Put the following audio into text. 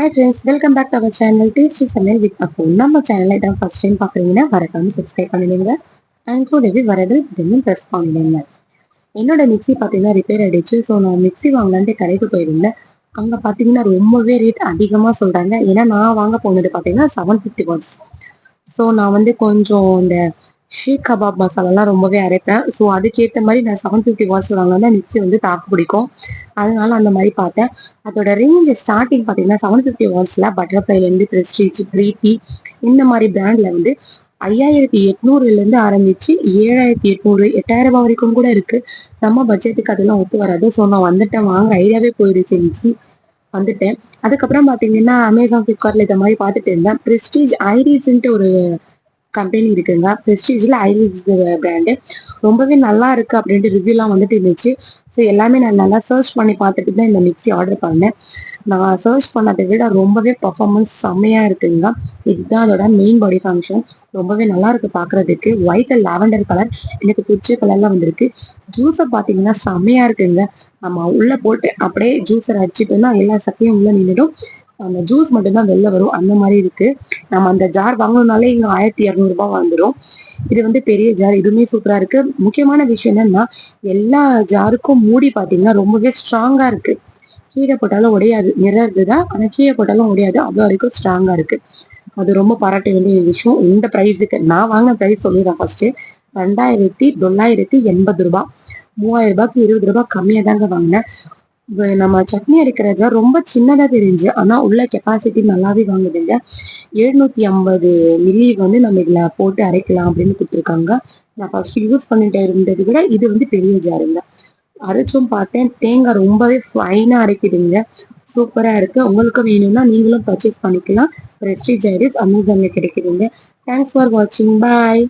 Hi friends, welcome back to our channel Tasty Samayal with அஃபோ. நம்ம சேனலை இதான் ஃபர்ஸ்ட் டைம் பார்க்குறீங்கன்னா மறக்காம சப்ஸ்கிரைப் பண்ணிடுங்க. அண்ட் கூடவே வரது இதுன்னு ப்ரெஸ் பண்ணிடுங்க. என்னோட மிக்ஸி பார்த்தீங்கன்னா ரிப்பேர் ஆயிடுச்சு. ஸோ நான் மிக்ஸி வாங்கலான்ட்டு கடைக்கு போயிருந்தேன். அங்கே பார்த்தீங்கன்னா ரொம்பவே ரேட் அதிகமாக சொல்கிறாங்க. ஏன்னா நான் வாங்க போனது பார்த்தீங்கன்னா 750 வாட்ஸ். ஸோ நான் வந்து கொஞ்சம் இந்த ஷீக் கபாப் மசாலாலாம் ரொம்பவே அரைப்பேன். ஸோ அதுக்கேற்ற மாதிரி நான் 750 வாட்ஸ் வாங்கினா மிக்ஸி வந்து தாக்கு பிடிக்கும். அதனால அந்த மாதிரி பார்த்தேன். அதோட ரேஞ்ச் ஸ்டார்டிங் பார்த்தீங்கன்னா 750 வாட்ஸில் பட்டர்ஃப்ளைலேருந்து ப்ரெஸ்டீஜ், ப்ரீத்தி இந்த மாதிரி பிராண்டில் வந்து 5800லேருந்து ஆரம்பிச்சு 7800 8000 வரைக்கும் கூட இருக்கு. நம்ம பட்ஜெட்டுக்கு அதெல்லாம் ஒத்து வராது. ஸோ நான் வந்துட்டேன், வாங்க ஐடியாவே போயிடுச்சு மிக்ஸி. வந்துட்டேன். அதுக்கப்புறம் பார்த்தீங்கன்னா அமேசான், ஃப்ளிப்கார்ட்ல இந்த மாதிரி பார்த்துட்டு இருந்தேன். ப்ரெஸ்டீஜ் ஐரிஸ்ன்ட்டு ஒரு கம்பெனி இருக்குங்க. ப்ரெஸ்டீஜில் ஐரிஸ் பிராண்டு ரொம்பவே நல்லா இருக்கு அப்படின்ட்டு ரிவ்யூலாம் வந்துட்டு இருந்துச்சு. ஸோ எல்லாமே நான் நல்லா சர்ச் பண்ணி பார்த்துட்டு தான் இந்த மிக்ஸி ஆர்டர் பண்ணேன். நான் சர்ச் பண்ணதை விட ரொம்பவே பர்ஃபார்மன்ஸ் செம்மையாக இருக்குங்க. இதுதான் அதோட மெயின் பாடி ஃபங்க்ஷன். ரொம்பவே நல்லா இருக்கு பார்க்குறதுக்கு. ஒயிட் அண்ட் லாவெண்டர் கலர் எனக்கு பிடிச்ச கலர்லாம் வந்திருக்கு. ஜூஸை பார்த்தீங்கன்னா செம்மையாக இருக்குங்க. நம்ம உள்ளே போட்டு அப்படியே ஜூஸரை அடிச்சுட்டோம்னா எல்லா சக்கையும் உள்ளே நின்றுடும். அந்த ஜூஸ் மட்டும்தான் வெளில வரும். அந்த மாதிரி இருக்கு. நம்ம அந்த ஜார் வாங்கணும்னாலே இங்கே 1200 வந்துடும். இது வந்து பெரிய ஜார். இதுவுமே சூப்பராக இருக்கு. முக்கியமான விஷயம் என்னன்னா எல்லா ஜாருக்கும் மூடி பார்த்தீங்கன்னா ரொம்பவே ஸ்ட்ராங்காக இருக்கு. கீழே போட்டாலும் உடையாது. மிரர்து தான், ஆனால் கீழே போட்டாலும் உடையாது. அவ்வளோ வரைக்கும் ஸ்ட்ராங்காக இருக்கு. அது ரொம்ப பாராட்ட வேண்டிய விஷயம். இந்த ப்ரைஸுக்கு நான் வாங்கின ப்ரைஸ் சொல்லிடுறேன் ஃபர்ஸ்ட்டு. 2980 ரூபா. 3000 ரூபாய்க்கு 20 ரூபாய் கம்மியாக தாங்க வாங்கினேன். நம்ம சட்னி அரைக்கிற ஜார் ரொம்ப சின்னதாக தெரிஞ்சு, ஆனால் உள்ள கெப்பாசிட்டி நல்லாவே வாங்குதுங்க. 750 மில்லி வந்து நம்ம இதில் போட்டு அரைக்கலாம் அப்படின்னு கொடுத்துருக்காங்க. நான் ஃபர்ஸ்ட் யூஸ் பண்ணிட்டு இருந்ததை விட இது வந்து பெரிய ஜாருங்க. அரைச்சும் பார்த்தேன். தேங்காய் ரொம்பவே ஃபைனாக அரைக்குதுங்க. சூப்பராக இருக்கு. உங்களுக்கு வேணும்னா நீங்களும் பர்ச்சேஸ் பண்ணிக்கலாம். ப்ரெஸ்டீஜ் ஐரிஸ் அமேசானில் கிடைக்குதுங்க. தேங்க்ஸ் ஃபார் வாட்சிங். பாய்.